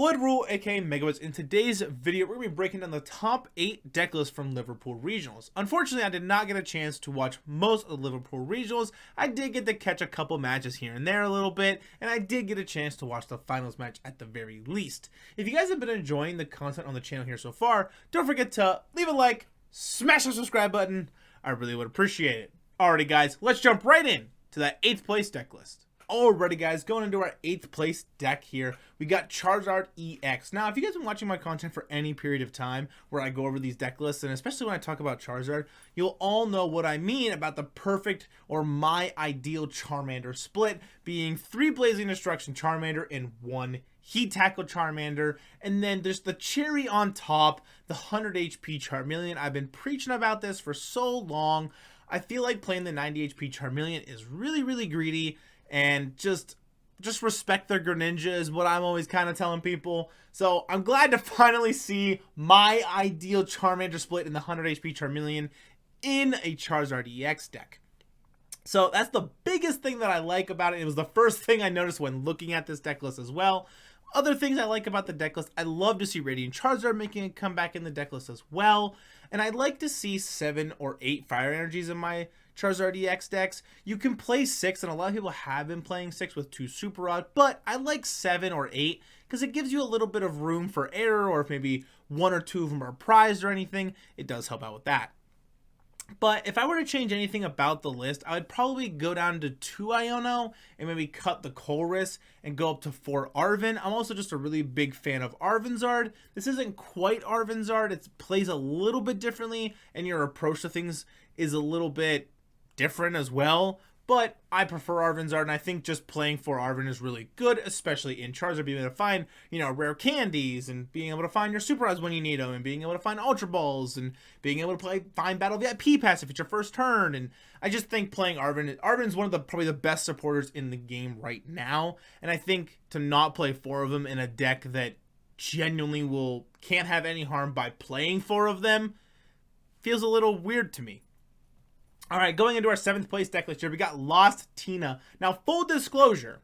Lloyd, Ruhl, aka MegaBlitzz. In today's video, we're going to be breaking down the top 8 deck lists from Liverpool Regionals. Unfortunately, I did not get a chance to watch most of the Liverpool Regionals. I did get to catch a couple matches here and there a little bit, and I did get a chance to watch the finals match at the very least. If you guys have been enjoying the content on the channel here so far, don't forget to leave a like, smash the subscribe button. I really would appreciate it. Alrighty guys, let's jump right in to that 8th place deck list. Alrighty guys, going into our 8th place deck here, we got Charizard EX. Now, if you guys have been watching my content for any period of time where I go over these deck lists, and especially when I talk about Charizard, you'll all know what I mean about the perfect or my ideal Charmander split being 3 Blazing Destruction Charmander and 1 Heat Tackle Charmander, and then there's the cherry on top, the 100 HP Charmeleon. I've been preaching about this for so long. I feel like playing the 90 HP Charmeleon is really greedy, and just respect their Greninja is what I'm always kind of telling people. So I'm glad to finally see my ideal Charmander split in the 100 HP Charmeleon in a Charizard EX deck. So that's the biggest thing that I like about it. It was the first thing I noticed when looking at this deck list as well. Other things I like about the deck list, I love to see Radiant Charizard making a comeback in the deck list as well. And I'd like to see 7 or 8 Fire Energies in my Charizard EX decks. You can play 6, and a lot of people have been playing 6 with 2 Super Rod, but I like 7 or 8 because it gives you a little bit of room for error, or if maybe 1 or 2 of them are prized or anything, it does help out with that. But if I were to change anything about the list, I would probably go down to 2 Iono and maybe cut the Colress and go up to 4 Arven. I'm also just a really big fan of Arvenzard. This isn't quite Arvenzard. It plays a little bit differently, and your approach to things is a little bit different as well. But I prefer Arvenzard, and I think just playing for Arven is really good, especially in Charizard, being able to find, rare candies, and being able to find your Super Rods when you need them, and being able to find Ultra Balls, and being able to find Battle VIP Pass if it's your first turn. And I just think playing Arven's one of probably the best supporters in the game right now, and I think to not play 4 of them in a deck that genuinely can't have any harm by playing 4 of them feels a little weird to me. Alright, going into our 7th place deck list here, we got Lost Tina. Now, full disclosure,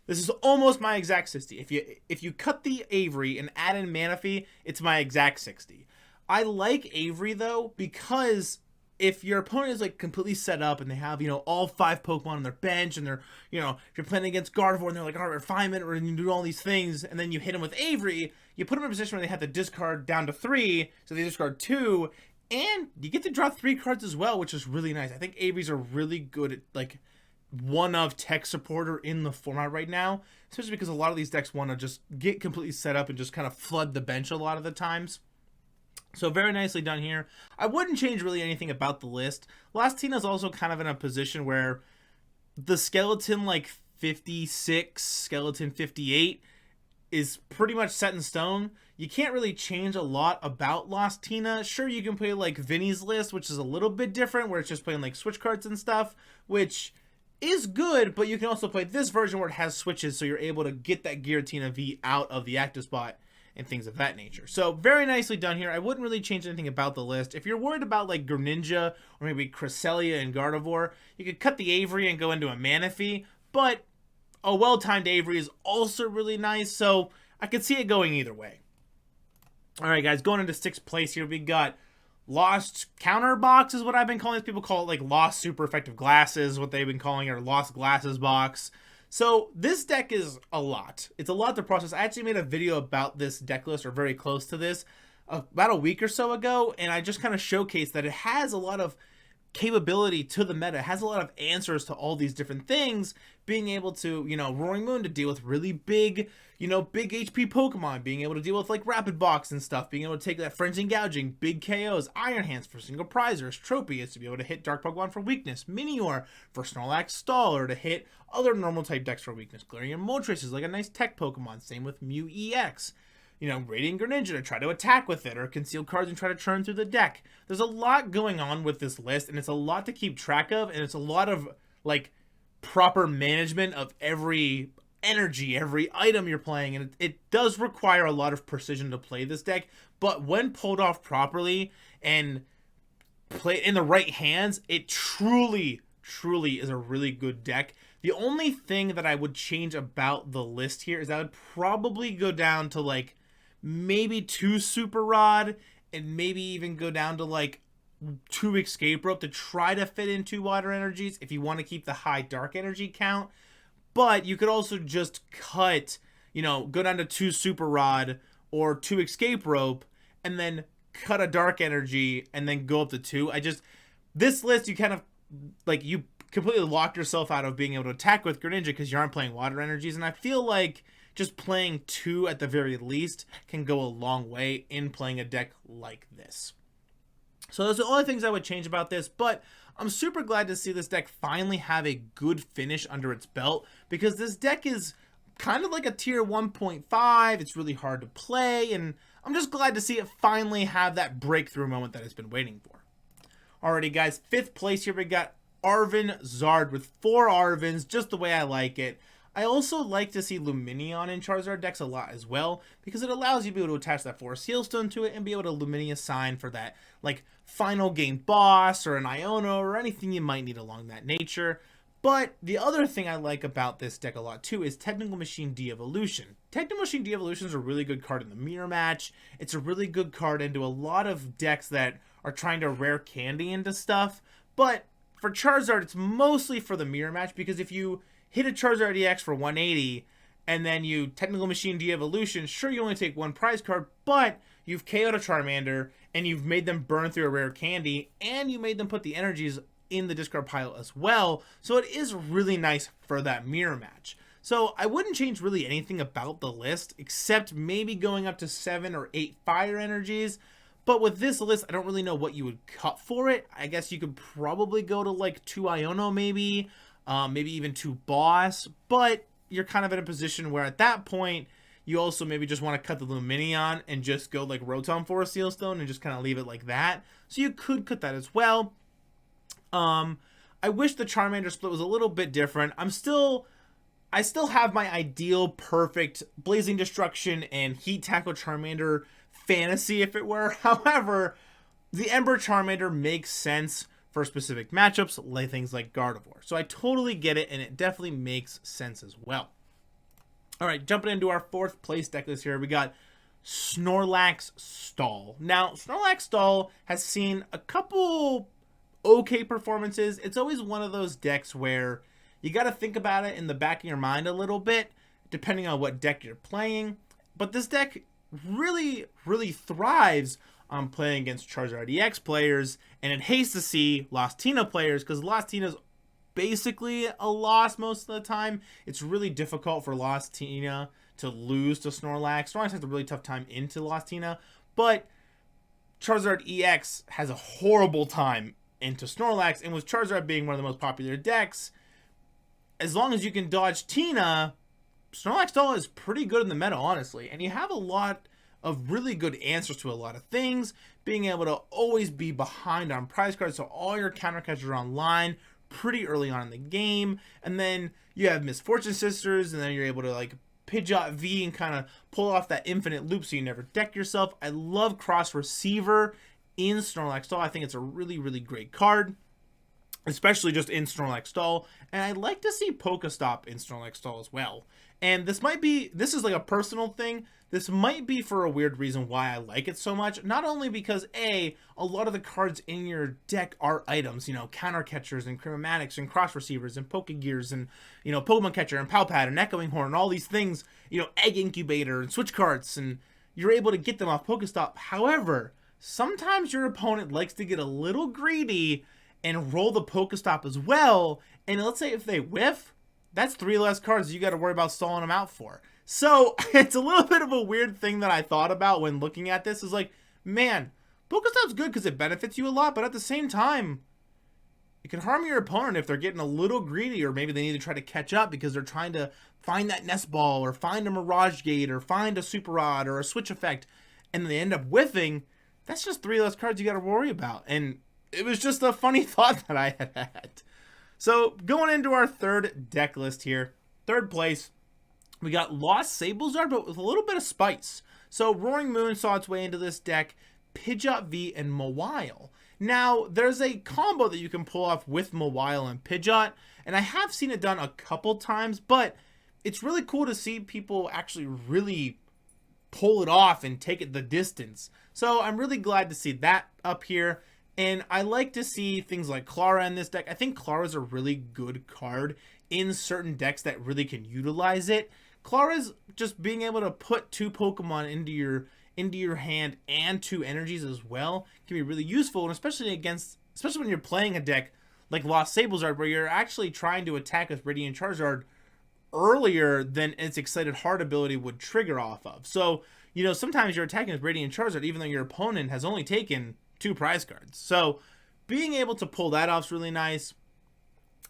this is almost my exact 60. If you cut the Avery and add in Manaphy, it's my exact 60. I like Avery, though, because if your opponent is, completely set up and they have, all 5 Pokemon on their bench, and they're, if you're playing against Gardevoir and they're like, all right, refinement, or you do all these things, and then you hit them with Avery, you put them in a position where they have to discard down to 3, so they discard 2, and you get to draw 3 cards as well, which is really nice. I think Avery's a really good, one of tech supporter in the format right now, especially because a lot of these decks want to just get completely set up and just kind of flood the bench a lot of the times. So very nicely done here. I wouldn't change really anything about the list. Lost Tina's also kind of in a position where the skeleton 56, skeleton 58 is pretty much set in stone. You can't really change a lot about Lost Tina. Sure, you can play Vinny's list, which is a little bit different, where it's just playing switch cards and stuff, which is good, but you can also play this version where it has switches, so you're able to get that Giratina V out of the active spot and things of that nature. So very nicely done here. I wouldn't really change anything about the list. If you're worried about Greninja or maybe Cresselia and Gardevoir, you could cut the Avery and go into a Manaphy, but a well-timed Avery is also really nice, so I could see it going either way. Alright guys, going into 6th place here, we got Lost Counter Box is what I've been calling this. People call it Lost Super Effective Glasses, what they've been calling it, or Lost Glasses Box. So this deck is a lot. It's a lot to process. I actually made a video about this deck list, or very close to this, about a week or so ago, and I just kind of showcased that it has a lot of capability to the meta. It has a lot of answers to all these different things, being able to, Roaring Moon to deal with really big, big HP Pokemon, being able to deal with Rapid Box and stuff, being able to take that Frenzy and Gouging, big KOs, Iron Hands for single prizers, Tropius to be able to hit Dark Pokemon for weakness, Minior for Snorlax Stall, or to hit other normal type decks for weakness. Galarian Moltres is a nice tech Pokemon, same with Mew EX. Radiant Greninja to try to attack with it, or conceal cards and try to churn through the deck. There's a lot going on with this list, and it's a lot to keep track of, and it's a lot of, proper management of every energy, every item you're playing, and it does require a lot of precision to play this deck, but when pulled off properly and played in the right hands, it truly is a really good deck The only thing that I would change about the list here is I would probably go down to like maybe 2 Super Rod and maybe even go down to like 2 Escape Rope to try to fit in 2 Water Energies if you want to keep the high Dark Energy count. But you could also just cut, you know, go down to 2 Super Rod or 2 Escape Rope and then cut a Dark Energy and then go up to 2. This list, you kind of, like, you completely lock yourself out of being able to attack with Greninja because you aren't playing Water Energies. And I feel like just playing 2 at the very least can go a long way in playing a deck like this. So those are the only things I would change about this, but I'm super glad to see this deck finally have a good finish under its belt, because this deck is kind of like a tier 1.5. It's really hard to play, and I'm just glad to see it finally have that breakthrough moment that it's been waiting for. Alrighty guys, 5th place here we got Arven Zard with 4 Arvens, just the way I like it. I also like to see Lumineon in Charizard decks a lot as well, because it allows you to be able to attach that Forest Healstone to it and be able to Lumineon sign for that like final game boss or an Iono or anything you might need along that nature. But the other thing I like about this deck a lot too is Technical Machine De-Evolution. Technical Machine De-Evolution is a really good card in the mirror match. It's a really good card into a lot of decks that are trying to rare candy into stuff. But for Charizard, it's mostly for the mirror match, because if you hit a Charizard EX for 180 and then you Technical Machine De-Evolution, sure, you only take 1 prize card, but you've KO'd a Charmander and you've made them burn through a rare candy and you made them put the energies in the discard pile as well. So it is really nice for that mirror match. So I wouldn't change really anything about the list except maybe going up to 7 or 8 fire energies. But with this list, I don't really know what you would cut for it. I guess you could probably go to like 2 Iono maybe. Maybe even 2 Boss, but you're kind of in a position where at that point, you also maybe just want to cut the Lumineon and just go like Rotom Forest Sealstone and just kind of leave it like that. So you could cut that as well. I wish the Charmander split was a little bit different. I still have my ideal perfect Blazing Destruction and Heat Tackle Charmander fantasy, if it were. However, the Ember Charmander makes sense for specific matchups, like things like Gardevoir. So I totally get it, and it definitely makes sense as well. Alright, jumping into our 4th place deck list here, we got Snorlax Stall. Now, Snorlax Stall has seen a couple okay performances. It's always one of those decks where you got to think about it in the back of your mind a little bit, depending on what deck you're playing. But this deck really, really thrives on playing against Charizard EX players, and it hates to see Lost Tina players, because Lost Tina's basically a loss most of the time. It's really difficult for Lost Tina to lose to Snorlax. Snorlax has a really tough time into Lost Tina, but Charizard EX has a horrible time into Snorlax, and with Charizard being one of the most popular decks, as long as you can dodge Tina, Snorlax Stall is pretty good in the meta, honestly, and you have a lot of really good answers to a lot of things, being able to always be behind on prize cards, so all your counter catchers are online pretty early on in the game, and then you have Misfortune Sisters, and then you're able to like Pidgeot V and kind of pull off that infinite loop so you never deck yourself. I love Cross Receiver in Snorlax Stall. I think it's a really, really great card, especially just in Snorlax Stall, and I'd like to see Pokestop in Snorlax Stall as well. And this is like a personal thing. This might be for a weird reason why I like it so much. Not only because a lot of the cards in your deck are items, you know, Counter Catchers and Chromatics and Cross Receivers and Pokegears and, you know, Pokemon Catcher and Palpad and Echoing Horn and all these things, you know, Egg Incubator and Switch Cards, and you're able to get them off Pokestop. However, sometimes your opponent likes to get a little greedy and roll the Pokestop as well, and let's say if they whiff, that's 3 less cards you got to worry about stalling them out for. So it's a little bit of a weird thing that I thought about when looking at this, is like, man, Pokestop's good because it benefits you a lot, but at the same time, it can harm your opponent if they're getting a little greedy, or maybe they need to try to catch up because they're trying to find that Nest Ball or find a Mirage Gate or find a Super Rod or a Switch Effect, and they end up whiffing. That's just 3 less cards you got to worry about. And it was just a funny thought that I had. So going into our 3rd deck list here, 3rd place, we got Lost Sablezard, but with a little bit of spice. So Roaring Moon saw its way into this deck, Pidgeot V, and Mawile. Now, there's a combo that you can pull off with Mawile and Pidgeot, and I have seen it done a couple times, but it's really cool to see people actually really pull it off and take it the distance. So I'm really glad to see that up here. And I like to see things like Clara in this deck. I think Clara's a really good card in certain decks that really can utilize it. Clara's just being able to put 2 Pokemon into your hand and 2 energies as well can be really useful, and especially when you're playing a deck like Lost Sablezard, where you're actually trying to attack with Radiant Charizard earlier than its Excited Heart ability would trigger off of. So, you know, sometimes you're attacking with Radiant Charizard even though your opponent has only taken 2 prize cards. So being able to pull that off is really nice.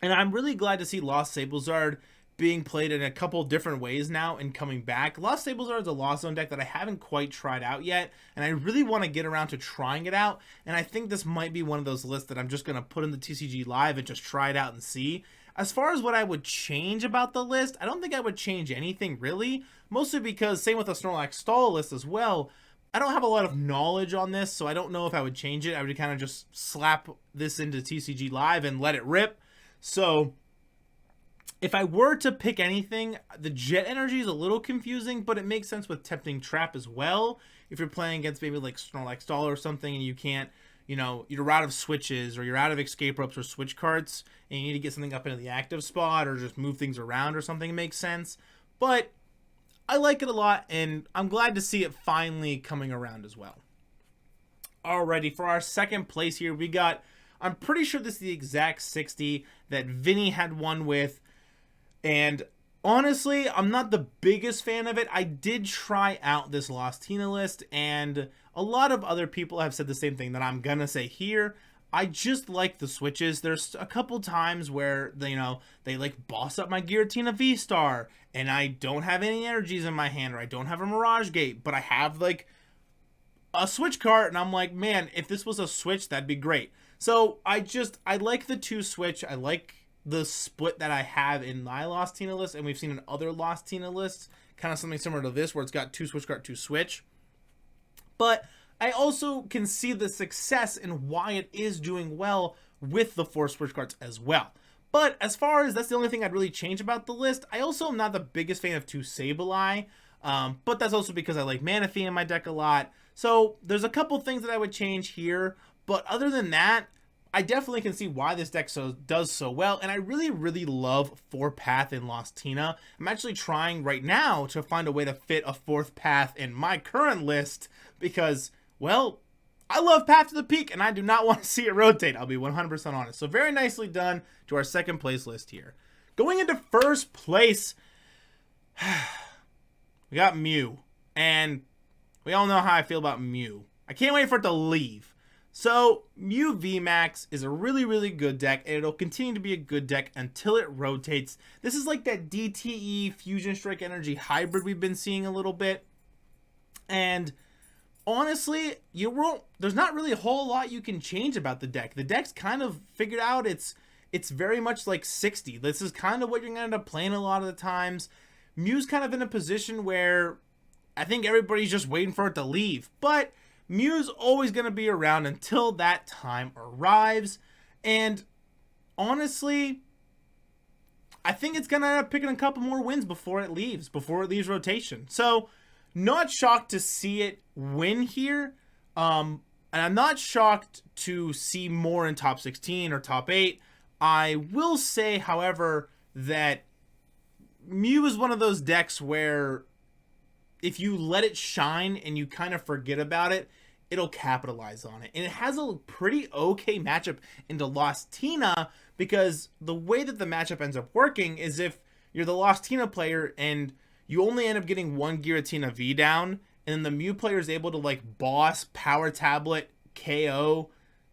And I'm really glad to see Lost Sablezard being played in a couple different ways now and coming back. Lost Sablezard is a Lost Zone deck that I haven't quite tried out yet, and I really want to get around to trying it out, and I think this might be one of those lists that I'm just going to put in the TCG Live and just try it out and see. As far as what I would change about the list, I don't think I would change anything really, mostly because same with the Snorlax Stall list as well. I don't have a lot of knowledge on this, so I don't know if I would change it. I would kind of just slap this into TCG Live and let it rip. So if I were to pick anything, the Jet Energy is a little confusing, but it makes sense with Tempting Trap as well. If you're playing against maybe like Snorlax Stall or something and you can't, you know, you're out of switches or you're out of escape ropes or switch carts and you need to get something up into the active spot or just move things around or something, it makes sense. But I like it a lot, and I'm glad to see it finally coming around as well. Alrighty, for our second place here, we got, I'm pretty sure this is the exact 60 that Vinny had won with. And honestly, I'm not the biggest fan of it. I did try out this Lost Tina list, and a lot of other people have said the same thing that I'm gonna say here. I just like the switches. There's a couple times where they like boss up my Giratina V-Star, and I don't have any energies in my hand, or I don't have a Mirage Gate, but I have like a switch card, and I'm like, man, if this was a switch, that'd be great. So I like the 2 switch. I like the split that I have in my Lost Tina list, and we've seen in other Lost Tina lists, kind of something similar to this, where it's got 2 switch card, 2 switch. But I also can see the success and why it is doing well with the 4 switch cards as well. But as far as that's the only thing I'd really change about the list, I also am not the biggest fan of 2 Sableye, but that's also because I like Manaphy in my deck a lot. So there's a couple things that I would change here, but other than that, I definitely can see why this deck does so well, and I really, really love 4 Path in Lost Tina. I'm actually trying right now to find a way to fit a 4th Path in my current list because, well, I love Path to the Peak, and I do not want to see it rotate. I'll be 100% honest. So very nicely done to our second place list here. Going into first place, we got Mew, and we all know how I feel about Mew. I can't wait for it to leave. So, Mew VMAX is a really, really good deck, and it'll continue to be a good deck until it rotates. This is like that DTE Fusion Strike Energy hybrid we've been seeing a little bit. And honestly, there's not really a whole lot you can change about the deck. The deck's kind of figured out. It's very much like 60. This is kind of what you're going to end up playing a lot of the times. Mew's kind of in a position where I think everybody's just waiting for it to leave. But Mew's always going to be around until that time arrives. And honestly, I think it's going to end up picking a couple more wins before it leaves rotation. So, not shocked to see it win here. And I'm not shocked to see more in top 16 or top 8. I will say, however, that Mew is one of those decks where if you let it shine and you kind of forget about it, it'll capitalize on it. And it has a pretty okay matchup into Lost Tina, because the way that the matchup ends up working is if you're the Lost Tina player and you only end up getting 1 Giratina V down, and then the Mew player is able to like boss, power tablet, KO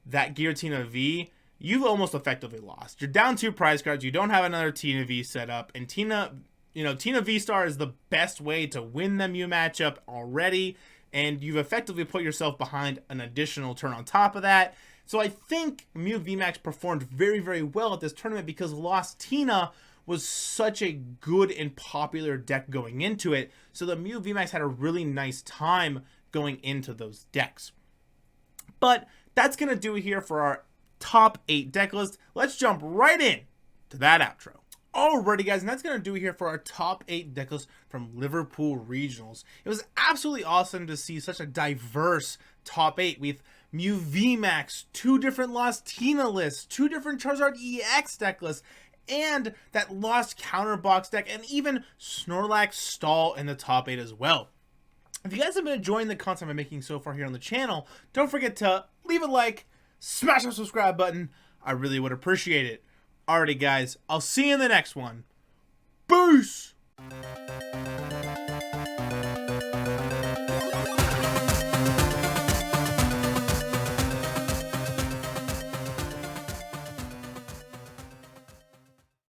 that Giratina V, you've almost effectively lost. You're down 2 prize cards, you don't have another Tina V set up, and Tina V-Star is the best way to win the Mew matchup already, and you've effectively put yourself behind an additional turn on top of that. So I think Mew VMAX performed very, very well at this tournament because Lost Tina was such a good and popular deck going into it. So the Mew VMAX had a really nice time going into those decks. But that's going to do it here for our top 8 deck list. Let's jump right in to that outro. Alrighty guys, and that's going to do it here for our top 8 deck list from Liverpool Regionals. It was absolutely awesome to see such a diverse top 8 with Mew VMAX, 2 different Lost Tina lists, 2 different Charizard EX deck lists, and that Lost Counterbox deck, and even Snorlax Stall in the top 8 as well. If you guys have been enjoying the content I'm making so far here on the channel, don't forget to leave a like, smash that subscribe button. I really would appreciate it. Alrighty guys, I'll see you in the next one. Peace!